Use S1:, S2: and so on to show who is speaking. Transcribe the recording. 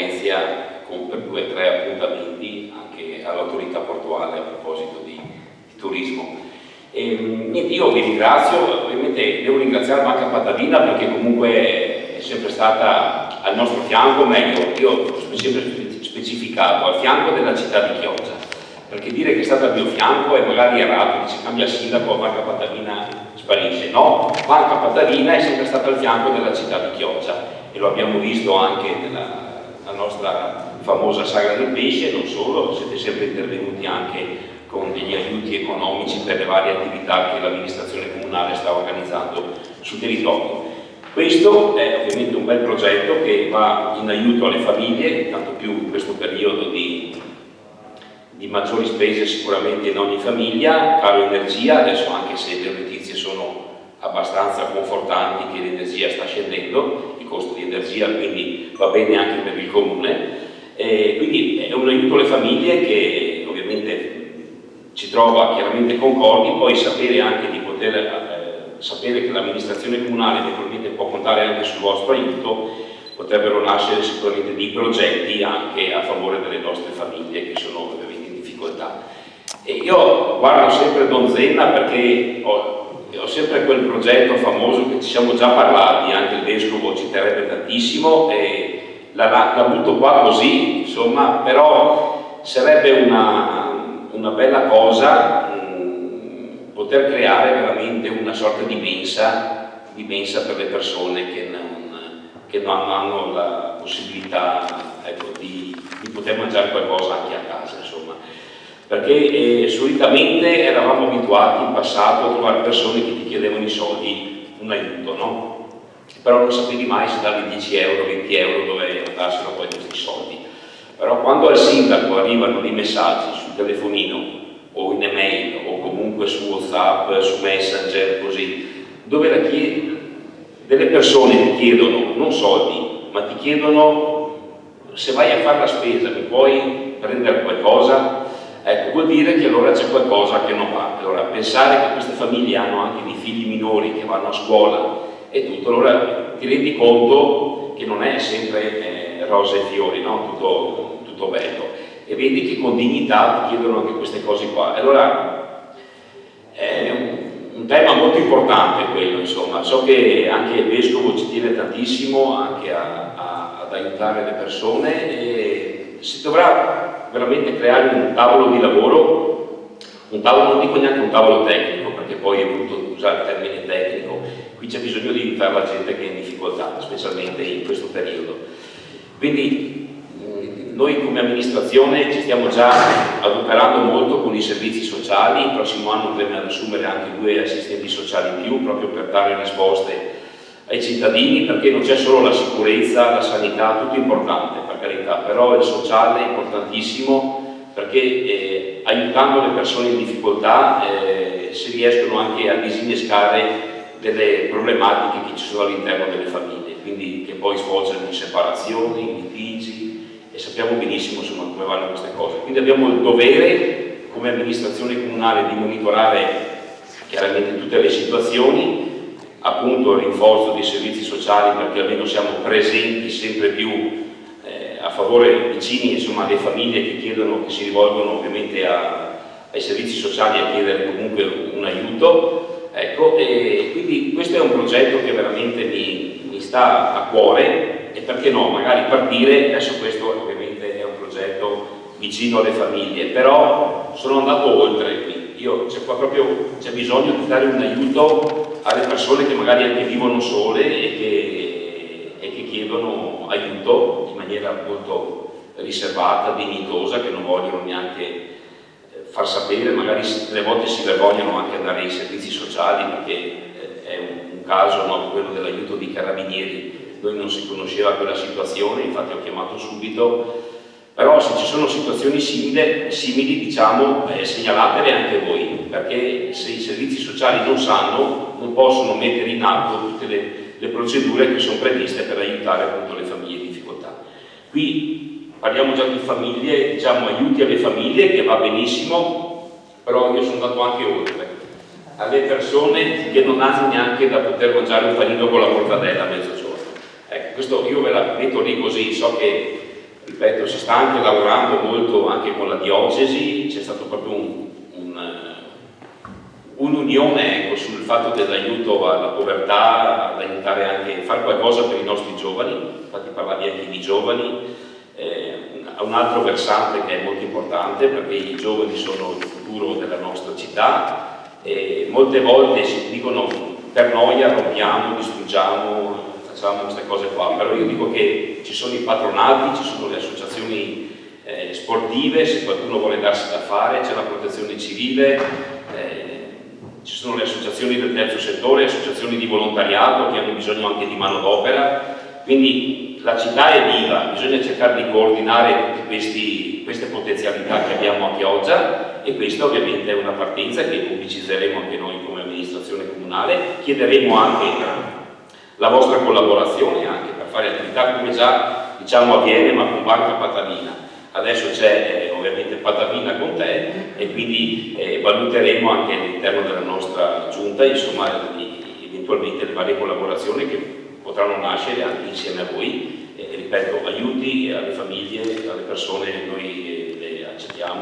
S1: Venezia con per 2 o 3 appuntamenti anche all'autorità portuale a proposito di turismo. Niente, io vi ringrazio, ovviamente devo ringraziare Banca Pattadina perché comunque è sempre stata al nostro fianco, meglio, io ho sempre specificato, al fianco della città di Chioggia, perché dire che è stata al mio fianco è magari errato, che si cambia il sindaco, Banca Pattadina sparisce. No, Banca Pattadina è sempre stata al fianco della città di Chioggia e lo abbiamo visto anche nella nostra famosa Sagra del Pesce, e non solo, siete sempre intervenuti anche con degli aiuti economici per le varie attività che l'amministrazione comunale sta organizzando sul territorio. Questo è ovviamente un bel progetto che va in aiuto alle famiglie, tanto più in questo periodo di maggiori spese sicuramente in ogni famiglia, caro energia, adesso anche se le notizie sono abbastanza confortanti che l'energia sta scendendo, il costo di energia, quindi va bene anche per il comune, quindi è un aiuto alle famiglie che ovviamente ci trova chiaramente concordi, poi sapere anche di poter sapere che l'amministrazione comunale eventualmente può contare anche sul vostro aiuto, potrebbero nascere sicuramente dei progetti anche a favore delle nostre famiglie che sono ovviamente in difficoltà. E io guardo sempre Don Zenna perché ho sempre quel progetto famoso che ci siamo già parlati, anche il vescovo ci terrebbe tantissimo e la butto qua così, insomma, però sarebbe una bella cosa poter creare veramente una sorta di mensa per le persone che non hanno la possibilità, ecco, di poter mangiare qualcosa anche a casa, insomma. Perché solitamente eravamo abituati in passato a trovare persone che ti chiedevano i soldi, un aiuto, no? Però non sapevi mai se dargli 10 euro, 20 euro, dove andassero poi questi soldi. Però quando al sindaco arrivano dei messaggi sul telefonino o in email o comunque su WhatsApp, su Messenger, così, dove delle persone ti chiedono non soldi, ma ti chiedono se vai a fare la spesa mi puoi prendere qualcosa, ecco, vuol dire che allora c'è qualcosa che non va. Allora pensare che queste famiglie hanno anche dei figli minori che vanno a scuola e tutto, allora ti rendi conto che non è sempre rose e fiori, no? Tutto bello, e vedi che con dignità ti chiedono anche queste cose qua. Allora è un tema molto importante quello, insomma. So che anche il vescovo ci tiene tantissimo anche ad aiutare le persone e si dovrà veramente creare un tavolo di lavoro, un tavolo, non dico neanche un tavolo tecnico perché poi è brutto usare il termine tecnico, qui c'è bisogno di aiutare la gente che è in difficoltà, specialmente in questo periodo. Quindi noi come amministrazione ci stiamo già adoperando molto con i servizi sociali, il prossimo anno dovremo assumere anche 2 assistenti sociali in più proprio per dare risposte ai cittadini, perché non c'è solo la sicurezza, la sanità, tutto importante per carità, però il sociale è importantissimo perché aiutando le persone in difficoltà si riescono anche a disinnescare delle problematiche che ci sono all'interno delle famiglie, quindi che poi sfociano in separazioni, in litigi, e sappiamo benissimo insomma come vanno queste cose. Quindi abbiamo il dovere come amministrazione comunale di monitorare chiaramente tutte le situazioni, appunto il rinforzo dei servizi sociali perché almeno siamo presenti sempre più a favore vicini insomma alle famiglie che chiedono, che si rivolgono ovviamente ai servizi sociali a chiedere comunque un aiuto, ecco, e quindi questo è un progetto che veramente mi sta a cuore. E perché no, magari partire, adesso questo ovviamente è un progetto vicino alle famiglie, però sono andato oltre qui, c'è bisogno di dare un aiuto alle persone che magari anche vivono sole e che chiedono aiuto in maniera molto riservata, dignitosa, che non vogliono neanche far sapere, magari delle volte si vergognano anche andare ai servizi sociali perché è un caso, no, quello dell'aiuto dei carabinieri. Noi non si conosceva quella situazione, infatti ho chiamato subito, però se ci sono situazioni simili diciamo, segnalatele anche voi, perché se i servizi sociali non sanno, non possono mettere in atto tutte le procedure che sono previste per aiutare appunto le famiglie in difficoltà. Qui parliamo già di famiglie, diciamo aiuti alle famiglie, che va benissimo, però io sono andato anche oltre, alle persone che non hanno neanche da poter mangiare un panino con la mortadella a mezzogiorno. Ecco, questo io ve la metto lì così, so che ripeto, si sta anche lavorando molto anche con la diocesi, c'è stato proprio un'unione, ecco, sul fatto dell'aiuto alla povertà, ad aiutare anche a fare qualcosa per i nostri giovani. Infatti parlavi anche di giovani, ha un altro versante che è molto importante, perché i giovani sono il futuro della nostra città e molte volte si dicono per noia rompiamo, distruggiamo, facciamo queste cose qua, però io dico che ci sono i patronati, ci sono le associazioni sportive, se qualcuno vuole darsi da fare, c'è la protezione civile, ci sono le associazioni del terzo settore, associazioni di volontariato che hanno bisogno anche di manodopera, quindi la città è viva, bisogna cercare di coordinare tutte queste potenzialità che abbiamo a Chioggia, e questa ovviamente è una partenza che pubblicizzeremo anche noi come amministrazione comunale. Chiederemo anche la vostra collaborazione anche per fare attività come già diciamo avviene, ma con Banca Patavina. Adesso c'è ovviamente Patavina con te, e quindi valuteremo anche all'interno della nostra giunta, insomma, eventualmente le varie collaborazioni che potranno nascere anche insieme a voi. Ripeto, aiuti alle famiglie, alle persone, noi le accettiamo.